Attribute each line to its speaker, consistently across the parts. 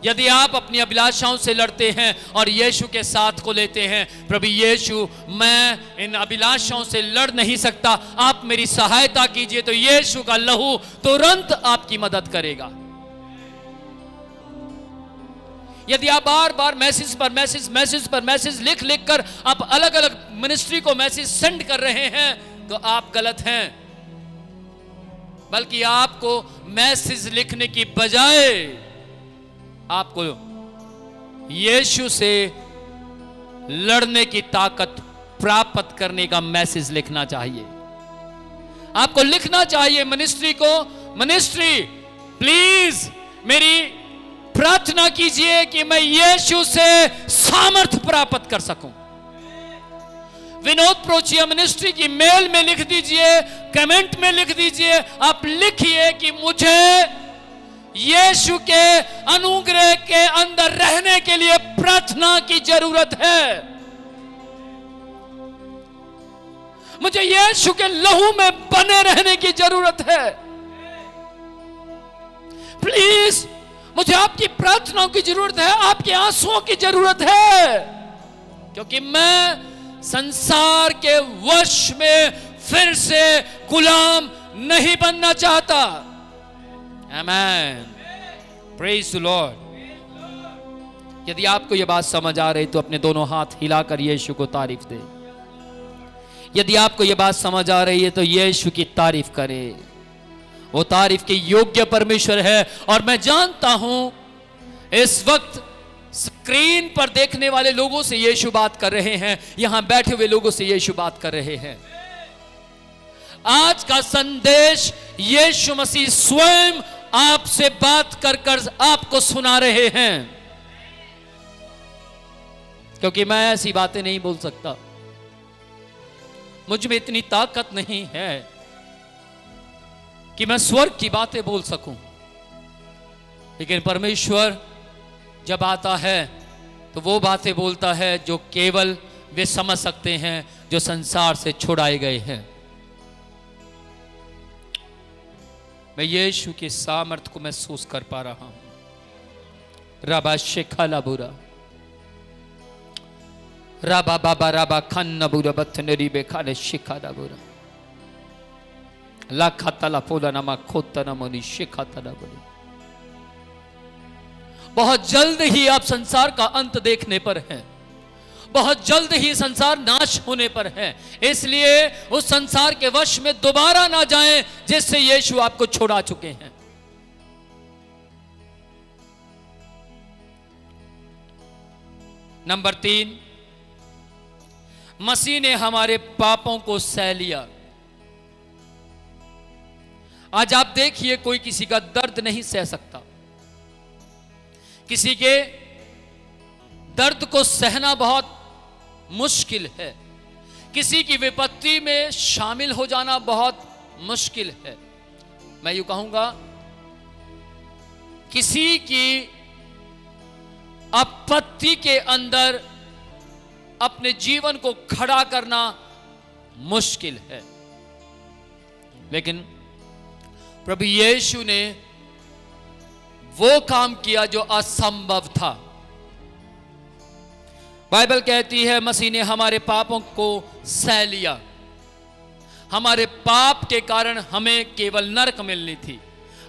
Speaker 1: यदि आप अपनी अभिलाषाओं से लड़ते हैं और यीशु के साथ को लेते हैं, प्रभु यीशु मैं इन अभिलाषाओं से लड़ नहीं सकता, आप मेरी सहायता कीजिए, तो यीशु का लहू तुरंत आपकी मदद करेगा। यदि आप बार बार मैसेज पर मैसेज लिख कर आप अलग अलग मिनिस्ट्री को मैसेज सेंड कर रहे हैं, तो आप गलत हैं। बल्कि आपको मैसेज लिखने की बजाय आपको यीशु से लड़ने की ताकत प्राप्त करने का मैसेज लिखना चाहिए। आपको लिखना चाहिए मिनिस्ट्री को, मिनिस्ट्री प्लीज मेरी प्रार्थना कीजिए कि मैं यीशु से सामर्थ्य प्राप्त कर सकूं। विनोद प्रोचिया मिनिस्ट्री की मेल में लिख दीजिए, कमेंट में लिख दीजिए, आप लिखिए कि मुझे यीशु के अनुग्रह के अंदर रहने के लिए प्रार्थना की जरूरत है। मुझे यीशु के लहू में बने रहने की जरूरत है। प्लीज मुझे आपकी प्रार्थनाओं की जरूरत है, आपके आंसुओं की जरूरत है, क्योंकि मैं संसार के वश में फिर से गुलाम नहीं बनना चाहता। आमेन, प्रेज द लॉर्ड। यदि आपको यह बात समझ आ रही तो अपने दोनों हाथ हिलाकर यीशु को तारीफ दे। यदि आपको यह बात समझ आ रही है तो यीशु की तारीफ करें। वो तारीफ के योग्य परमेश्वर है। और मैं जानता हूं इस वक्त स्क्रीन पर देखने वाले लोगों से यीशु बात कर रहे हैं, यहां बैठे हुए लोगों से यीशु बात कर रहे हैं। आज का संदेश यीशु मसीह स्वयं आपसे बात कर कर आपको सुना रहे हैं, क्योंकि मैं ऐसी बातें नहीं बोल सकता, मुझ में इतनी ताकत नहीं है कि मैं स्वर्ग की बातें बोल सकूं। लेकिन परमेश्वर जब आता है तो वो बातें बोलता है जो केवल वे समझ सकते हैं जो संसार से छुड़ाए गए हैं। मैं यीशु के सामर्थ्य को महसूस कर पा रहा हूं। रबा शेखाला बुरा रबा बाबा रबा खन्ना बुरा बथनरी बेखाले शिखाला बुरा लाखातला पोला नमा खोतना मनी शिखातला बुरा। बहुत जल्द ही आप संसार का अंत देखने पर हैं, बहुत जल्द ही संसार नाश होने पर है। इसलिए उस संसार के वश में दोबारा ना जाएं जिससे यीशु आपको छुड़ा चुके हैं। नंबर 3, मसीह ने हमारे पापों को सह लिया। आज आप देखिए, कोई किसी का दर्द नहीं सह सकता। किसी के दर्द को सहना बहुत मुश्किल है, किसी की विपत्ति में शामिल हो जाना बहुत मुश्किल है। मैं यूं कहूंगा, किसी की आपत्ति के अंदर अपने जीवन को खड़ा करना मुश्किल है। लेकिन प्रभु यीशु ने वो काम किया जो असंभव था। बाइबल कहती है मसीह ने हमारे पापों को सह लिया। हमारे पाप के कारण हमें केवल नरक मिलनी थी,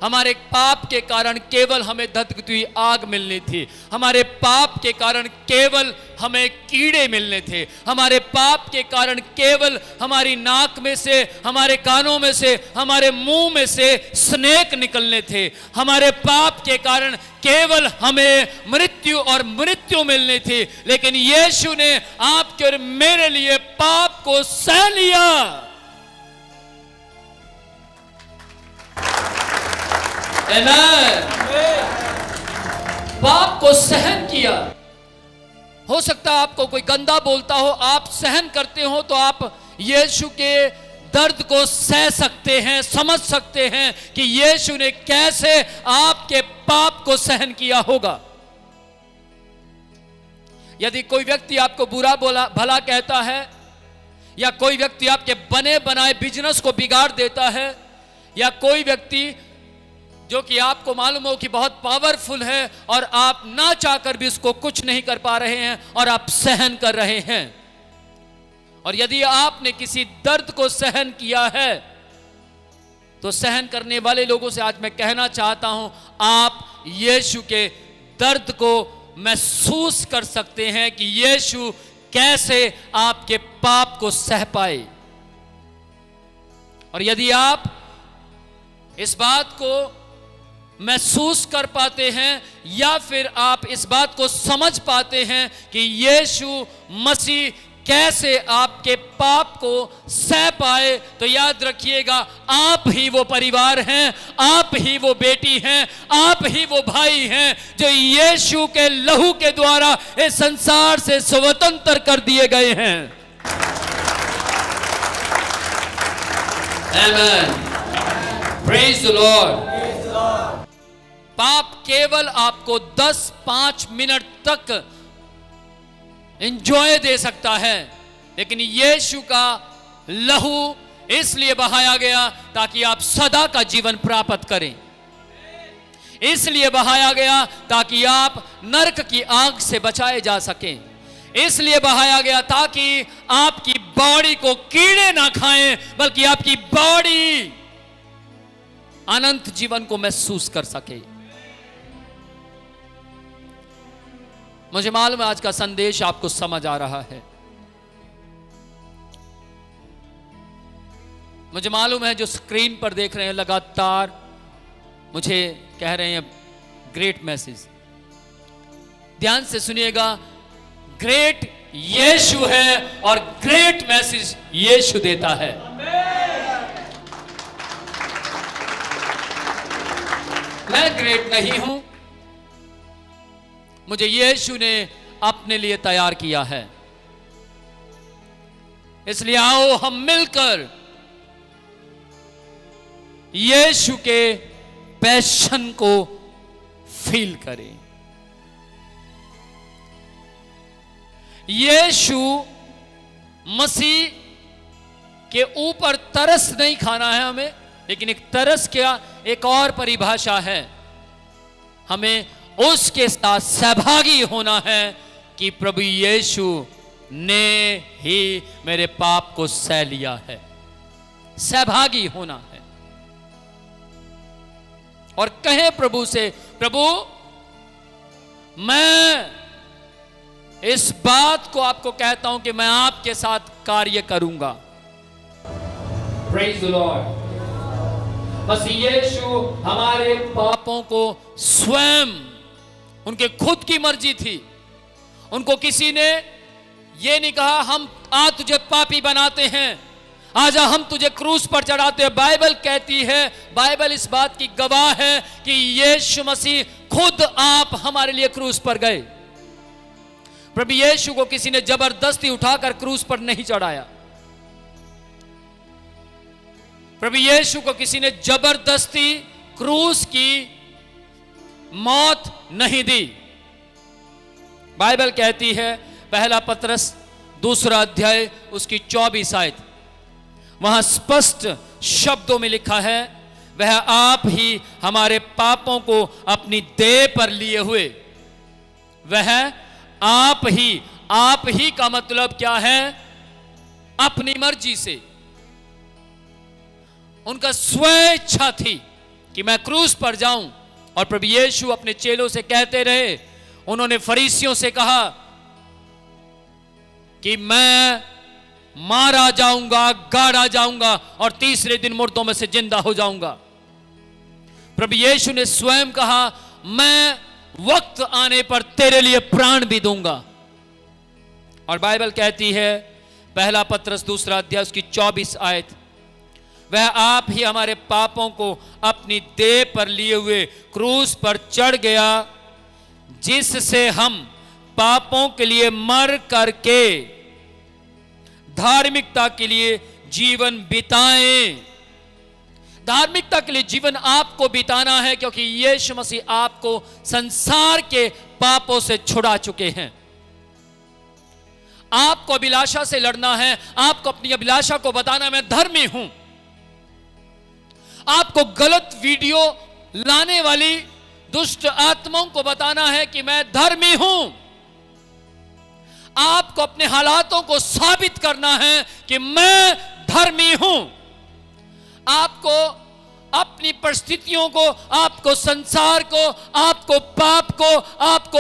Speaker 1: हमारे पाप के कारण केवल हमें धधकती हुई आग मिलनी थी, हमारे पाप के कारण केवल हमें कीड़े मिलने थे, हमारे पाप के कारण केवल हमारी नाक में से, हमारे कानों में से, हमारे मुंह में से स्नेक निकलने थे, हमारे पाप के कारण केवल हमें मृत्यु और मृत्यु मिलनी थी। लेकिन यीशु ने आपके और मेरे लिए पाप को सह लिया। पाप को सहन किया। हो सकता है आपको कोई गंदा बोलता हो, आप सहन करते हो तो आप यीशु के दर्द को सह सकते हैं, समझ सकते हैं कि यीशु ने कैसे आपके पाप को सहन किया होगा। यदि कोई व्यक्ति आपको बुरा भला कहता है, या कोई व्यक्ति आपके बने बनाए बिजनेस को बिगाड़ देता है, या कोई व्यक्ति जो कि आपको मालूम हो कि बहुत पावरफुल है और आप ना चाहकर भी उसको कुछ नहीं कर पा रहे हैं और आप सहन कर रहे हैं। और यदि आपने किसी दर्द को सहन किया है तो सहन करने वाले लोगों से आज मैं कहना चाहता हूं, आप यीशु के दर्द को महसूस कर सकते हैं कि यीशु कैसे आपके पाप को सह पाए। और यदि आप इस बात को महसूस कर पाते हैं या फिर आप इस बात को समझ पाते हैं कि यीशु मसीह कैसे आपके पाप को सह पाए, तो याद रखिएगा आप ही वो परिवार हैं, आप ही वो बेटी हैं, आप ही वो भाई हैं जो यीशु के लहू के द्वारा इस संसार से स्वतंत्र कर दिए गए हैं। आमेन, प्रेज द लॉर्ड। पाप केवल आपको 10-5 मिनट तक एंजॉय दे सकता है, लेकिन यीशु का लहू इसलिए बहाया गया ताकि आप सदा का जीवन प्राप्त करें। इसलिए बहाया गया ताकि आप नरक की आग से बचाए जा सकें। इसलिए बहाया गया ताकि आपकी बॉडी को कीड़े ना खाएं, बल्कि आपकी बॉडी अनंत जीवन को महसूस कर सके। मुझे मालूम है आज का संदेश आपको समझ आ रहा है। मुझे मालूम है जो स्क्रीन पर देख रहे हैं लगातार मुझे कह रहे हैं ग्रेट मैसेज। ध्यान से सुनिएगा, ग्रेट यीशु है और ग्रेट मैसेज यीशु देता है। मैं ग्रेट नहीं हूं, मुझे यीशु ने अपने लिए तैयार किया है। इसलिए आओ हम मिलकर यीशु के पैशन को फील करें। यीशु मसीह के ऊपर तरस नहीं खाना है हमें, लेकिन एक तरस क्या एक और परिभाषा है, हमें उसके साथ सहभागी होना है कि प्रभु यीशु ने ही मेरे पाप को सह लिया है। सहभागी होना है और कहे प्रभु से, प्रभु मैं इस बात को आपको कहता हूं कि मैं आपके साथ कार्य करूंगा। Praise the Lord. बस यीशु हमारे पापों को स्वयं, उनके खुद की मर्जी थी, उनको किसी ने ये नहीं कहा हम आ तुझे पापी बनाते हैं, आजा हम तुझे क्रूस पर चढ़ाते हैं। बाइबल कहती है, बाइबल इस बात की गवाह है कि यीशु मसीह खुद आप हमारे लिए क्रूस पर गए। प्रभु यीशु को किसी ने जबरदस्ती उठाकर क्रूस पर नहीं चढ़ाया। प्रभु यीशु को किसी ने जबरदस्ती क्रूस की मौत नहीं दी। बाइबल कहती है, पहला पतरस 2 अध्याय उसकी 24 आयत, वहां स्पष्ट शब्दों में लिखा है, वह आप ही हमारे पापों को अपनी देह पर लिए हुए। वह आप ही का मतलब क्या है? अपनी मर्जी से। उनका स्वेच्छा थी कि मैं क्रूस पर जाऊं, और प्रभु यीशु अपने चेलों से कहते रहे, उन्होंने फरीसियों से कहा कि मैं मारा जाऊंगा, गाड़ा जाऊंगा और तीसरे दिन मुर्दों में से जिंदा हो जाऊंगा। प्रभु यीशु ने स्वयं कहा, मैं वक्त आने पर तेरे लिए प्राण भी दूंगा। और बाइबल कहती है, पहला पतरस 2 अध्याय उसकी 24 आयत, वह आप ही हमारे पापों को अपनी देह पर लिए हुए क्रूस पर चढ़ गया, जिससे हम पापों के लिए मर करके धार्मिकता के लिए जीवन बिताएं। धार्मिकता के लिए जीवन आपको बिताना है, क्योंकि यीशु मसीह आपको संसार के पापों से छुड़ा चुके हैं। आपको अभिलाषा से लड़ना है, आपको अपनी अभिलाषा को बताना मैं धर्मी हूं। आपको गलत वीडियो लाने वाली दुष्ट आत्माओं को बताना है कि मैं धर्मी हूं। आपको अपने हालातों को साबित करना है कि मैं धर्मी हूं। आपको अपनी परिस्थितियों को, आपको संसार को, आपको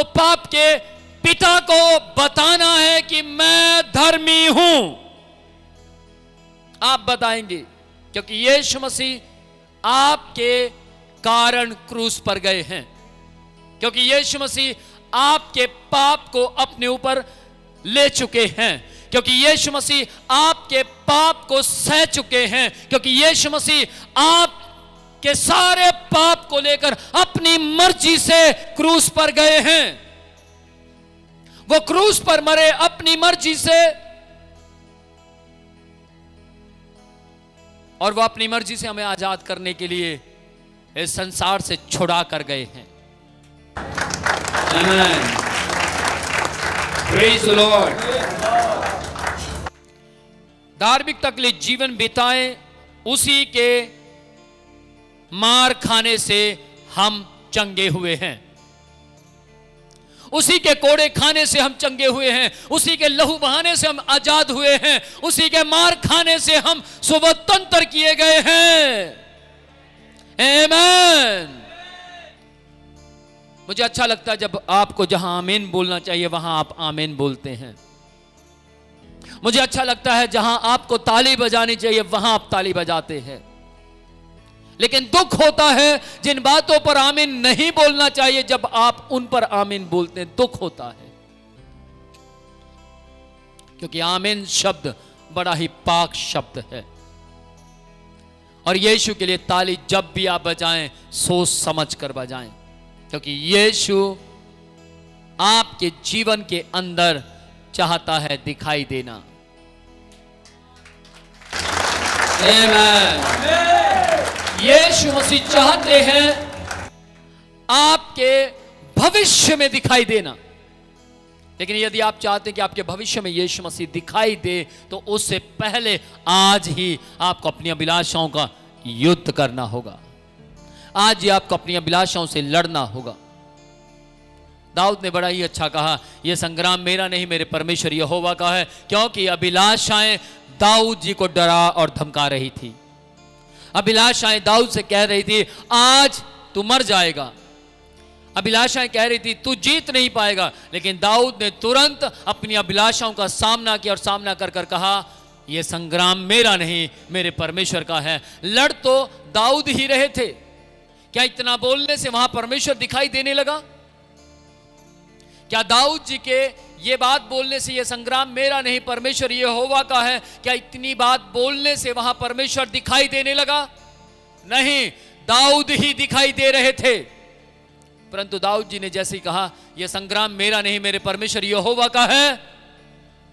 Speaker 1: पाप के पिता को बताना है कि मैं धर्मी हूं। आप बताएंगे, क्योंकि यीशु मसीह आपके कारण क्रूस पर गए हैं, क्योंकि यीशु मसीह आपके पाप को अपने ऊपर ले चुके हैं, क्योंकि यीशु मसीह आपके पाप को सह चुके हैं, क्योंकि यीशु मसीह आपके सारे पाप को लेकर अपनी मर्जी से क्रूस पर गए हैं। वो क्रूस पर मरे अपनी मर्जी से, और वो अपनी मर्जी से हमें आजाद करने के लिए इस संसार से छुड़ा कर गए हैं। आमीन। Praise the Lord. धार्मिकता के लिए जीवन बिताएं, उसी के मार खाने से हम चंगे हुए हैं, उसी के कोड़े खाने से हम चंगे हुए हैं, उसी के लहू बहाने से हम आजाद हुए हैं, उसी के मार खाने से हम स्वतंत्र किए गए हैं। आमीन। मुझे अच्छा लगता है जब आपको जहां आमीन बोलना चाहिए वहां आप आमीन बोलते हैं। मुझे अच्छा लगता है जहां आपको ताली बजानी चाहिए वहां आप ताली बजाते हैं। लेकिन दुख होता है जिन बातों पर आमीन नहीं बोलना चाहिए, जब आप उन पर आमीन बोलते हैं दुख होता है, क्योंकि आमीन शब्द बड़ा ही पाक शब्द है। और यीशु के लिए ताली जब भी आप बजाएं सोच समझ कर बजाएं, क्योंकि यीशु आपके जीवन के अंदर चाहता है दिखाई देना। आमीन। यीशु मसीह चाहते हैं आपके भविष्य में दिखाई देना। लेकिन यदि आप चाहते हैं कि आपके भविष्य में यीशु मसीह दिखाई दे, तो उससे पहले आज ही आपको अपनी अभिलाषाओं का युद्ध करना होगा। आज ही आपको अपनी अभिलाषाओं से लड़ना होगा। दाऊद ने बड़ा ही अच्छा कहा, यह संग्राम मेरा नहीं मेरे परमेश्वर यहोवा का है, क्योंकि अभिलाषाएं दाऊद जी को डरा और धमका रही थी। अभिलाषाएं दाऊद से कह रही थी आज तू मर जाएगा। अभिलाषाएं कह रही थी तू जीत नहीं पाएगा। लेकिन दाऊद ने तुरंत अपनी अभिलाषाओं का सामना किया और सामना कर कर कहा यह संग्राम मेरा नहीं मेरे परमेश्वर का है। लड़ तो दाऊद ही रहे थे, क्या इतना बोलने से वहां परमेश्वर दिखाई देने लगा? क्या दाऊद जी के ये बात बोलने से यह संग्राम मेरा नहीं परमेश्वर यहोवा का है, क्या इतनी बात बोलने से वहां परमेश्वर दिखाई देने लगा? नहीं, दाऊद ही दिखाई दे रहे थे। परंतु दाऊद जी ने जैसे ही कहा यह संग्राम मेरा नहीं मेरे परमेश्वर यहोवा का है,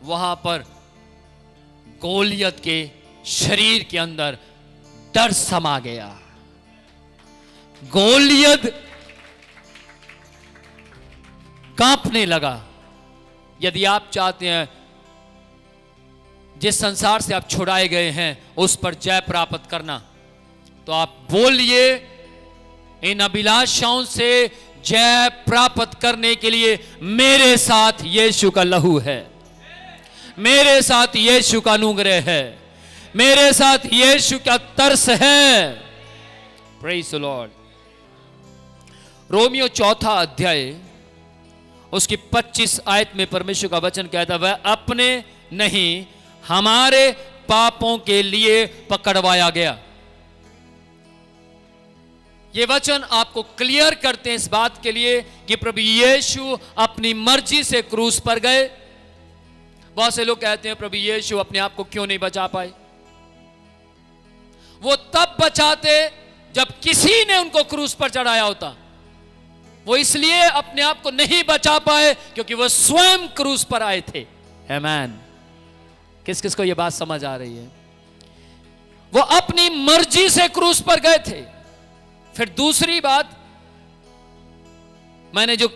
Speaker 1: वहां पर गोलियत के शरीर के अंदर डर समा गया। गोलियत कांपने लगा। यदि आप चाहते हैं जिस संसार से आप छुड़ाए गए हैं उस पर जय प्राप्त करना, तो आप बोलिए इन अभिलाषाओं से जय प्राप्त करने के लिए मेरे साथ यीशु का लहू है, मेरे साथ यीशु का अनुग्रह है, मेरे साथ यीशु का तरस है। Praise the Lord. रोमियो 4 अध्याय उसकी 25 आयत में परमेश्वर का वचन कहता है वह अपने नहीं हमारे पापों के लिए पकड़वाया गया। ये वचन आपको क्लियर करते हैं इस बात के लिए कि प्रभु यीशु अपनी मर्जी से क्रूस पर गए। बहुत से लोग कहते हैं प्रभु यीशु अपने आप को क्यों नहीं बचा पाए? वो तब बचाते जब किसी ने उनको क्रूस पर चढ़ाया होता। वो इसलिए अपने आप को नहीं बचा पाए क्योंकि वो स्वयं क्रूस पर आए थे। आमीन। किस किस को यह बात समझ आ रही है? वो अपनी मर्जी से क्रूस पर गए थे। फिर दूसरी बात, मैंने जो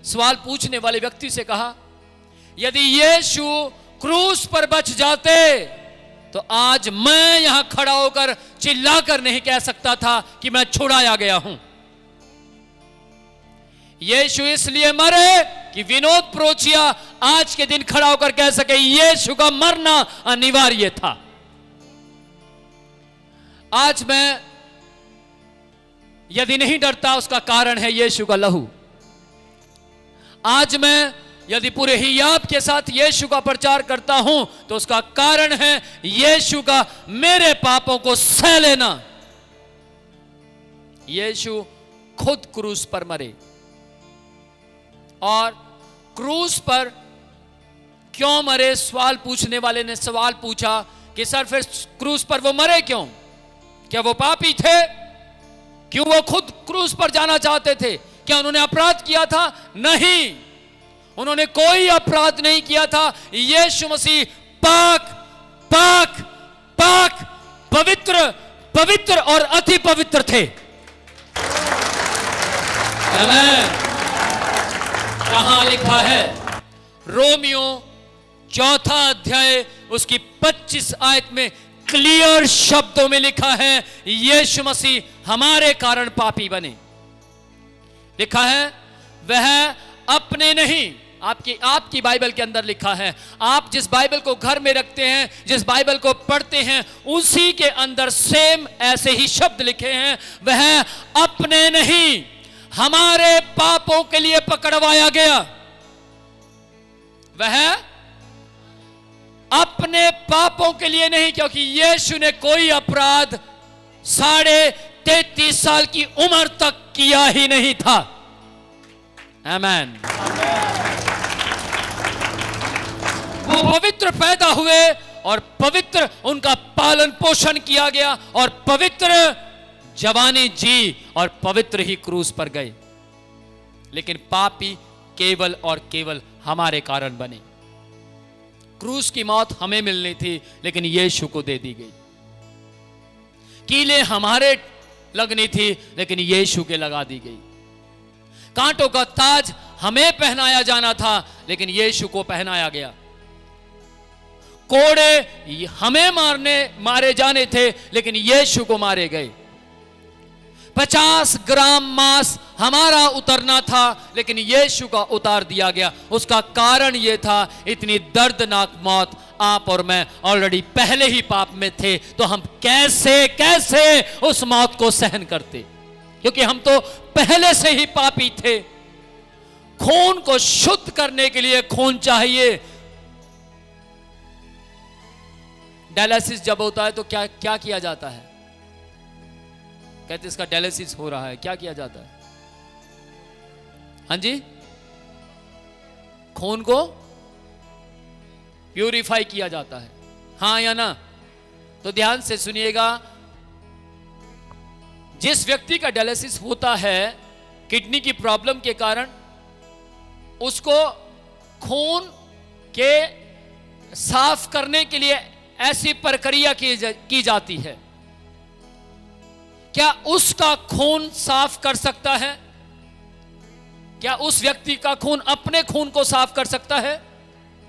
Speaker 1: सवाल पूछने वाले व्यक्ति से कहा, यदि यीशु क्रूस पर बच जाते तो आज मैं यहां खड़ा होकर चिल्लाकर नहीं कह सकता था कि मैं छुड़ाया गया हूं। यीशु इसलिए मरे कि विनोद प्रोचिया आज के दिन खड़ा होकर कह सके यीशु का मरना अनिवार्य था। आज मैं यदि नहीं डरता, उसका कारण है यीशु का लहू। आज मैं यदि पूरे हियाब के साथ यीशु का प्रचार करता हूं तो उसका कारण है यीशु का मेरे पापों को सह लेना। यीशु खुद क्रूस पर मरे, और क्रूस पर क्यों मरे? सवाल पूछने वाले ने सवाल पूछा कि सर फिर क्रूस पर वो मरे क्यों? क्या वो पापी थे? क्यों वो खुद क्रूस पर जाना चाहते थे? क्या उन्होंने अपराध किया था? नहीं, उन्होंने कोई अपराध नहीं किया था। यीशु मसीह पाक पाक पाक पवित्र पवित्र और अति पवित्र थे। कहां लिखा है? रोमियो 4 अध्याय उसकी 25 आयत में क्लियर शब्दों में लिखा है यीशु मसीह हमारे कारण पापी बने। लिखा है वह अपने नहीं, आपकी बाइबल के अंदर लिखा है। आप जिस बाइबल को घर में रखते हैं, जिस बाइबल को पढ़ते हैं, उसी के अंदर सेम ऐसे ही शब्द लिखे हैं। वह अपने नहीं, हमारे पापों के लिए पकड़वाया गया। वह अपने पापों के लिए नहीं, क्योंकि यीशु ने कोई अपराध 33.5 साल की उम्र तक किया ही नहीं था। आमेन। वो पवित्र पैदा हुए और पवित्र उनका पालन पोषण किया गया और पवित्र जवानी जी और पवित्र ही क्रूस पर गए। लेकिन पापी केवल और केवल हमारे कारण बने। क्रूस की मौत हमें मिलनी थी, लेकिन यीशु को दे दी गई। कीलें हमारे लगनी थी, लेकिन यीशु के लगा दी गई। कांटों का ताज हमें पहनाया जाना था, लेकिन यीशु को पहनाया गया। कोड़े हमें मारे जाने थे, लेकिन यीशु को मारे गए। 50 ग्राम मांस हमारा उतरना था, लेकिन यीशु का उतार दिया गया। उसका कारण यह था, इतनी दर्दनाक मौत आप और मैं ऑलरेडी पहले ही पाप में थे, तो हम कैसे उस मौत को सहन करते? क्योंकि हम तो पहले से ही पापी थे। खून को शुद्ध करने के लिए खून चाहिए। डायलिसिस जब होता है तो क्या किया जाता है? कहते इसका डायलिसिस हो रहा है, क्या किया जाता है? हाँ जी, खून को प्यूरिफाई किया जाता है, हाँ या ना? तो ध्यान से सुनिएगा, जिस व्यक्ति का डायलिसिस होता है किडनी की प्रॉब्लम के कारण, उसको खून के साफ करने के लिए ऐसी प्रक्रिया की जाती है। क्या उसका खून साफ कर सकता है? क्या उस व्यक्ति का खून अपने खून को साफ कर सकता है?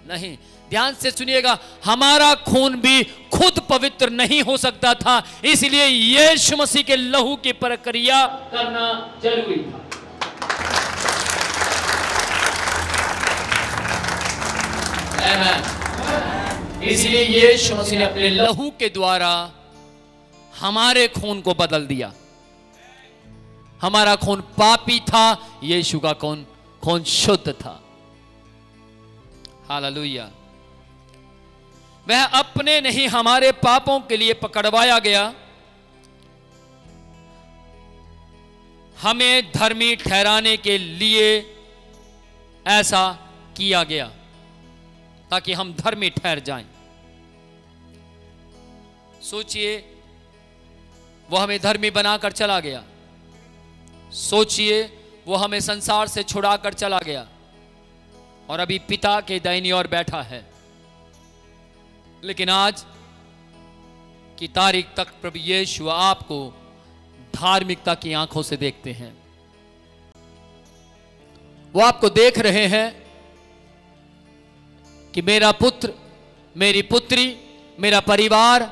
Speaker 1: नहीं। ध्यान से सुनिएगा, हमारा खून भी खुद पवित्र नहीं हो सकता था, इसलिए यीशु मसीह के लहू की प्रक्रिया करना जरूरी था। इसलिए यीशु मसीह ने अपने लहू के द्वारा हमारे खून को बदल दिया। हमारा खून पापी था, यीशु का खून शुद्ध था। हालेलुया। वह अपने नहीं, हमारे पापों के लिए पकड़वाया गया। हमें धर्मी ठहराने के लिए ऐसा किया गया, ताकि हम धर्मी ठहर जाएं। सोचिए, वो हमें धर्मी बनाकर चला गया। सोचिए, वो हमें संसार से छुड़ाकर चला गया और अभी पिता के दाहिनी ओर बैठा है। लेकिन आज की तारीख तक प्रभु यीशु आपको धार्मिकता की आंखों से देखते हैं। वो आपको देख रहे हैं कि मेरा पुत्र, मेरी पुत्री, मेरा परिवार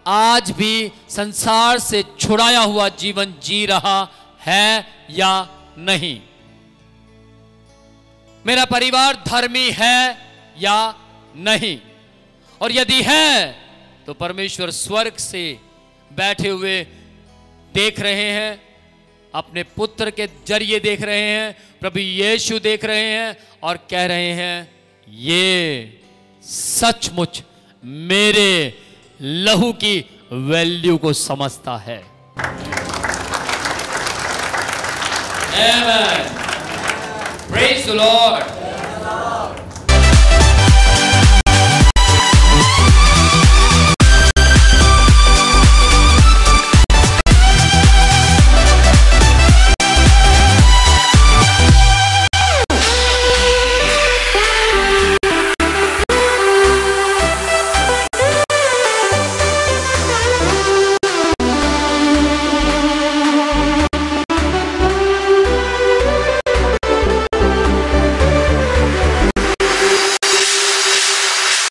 Speaker 1: आज भी संसार से छुड़ाया हुआ जीवन जी रहा है या नहीं। मेरा परिवार धर्मी है या नहीं। और यदि है तो परमेश्वर स्वर्ग से बैठे हुए देख रहे हैं, अपने पुत्र के जरिए देख रहे हैं, प्रभु यीशु देख रहे हैं और कह रहे हैं ये सचमुच मेरे लहू की वैल्यू को समझता है। Amen. Praise the Lord.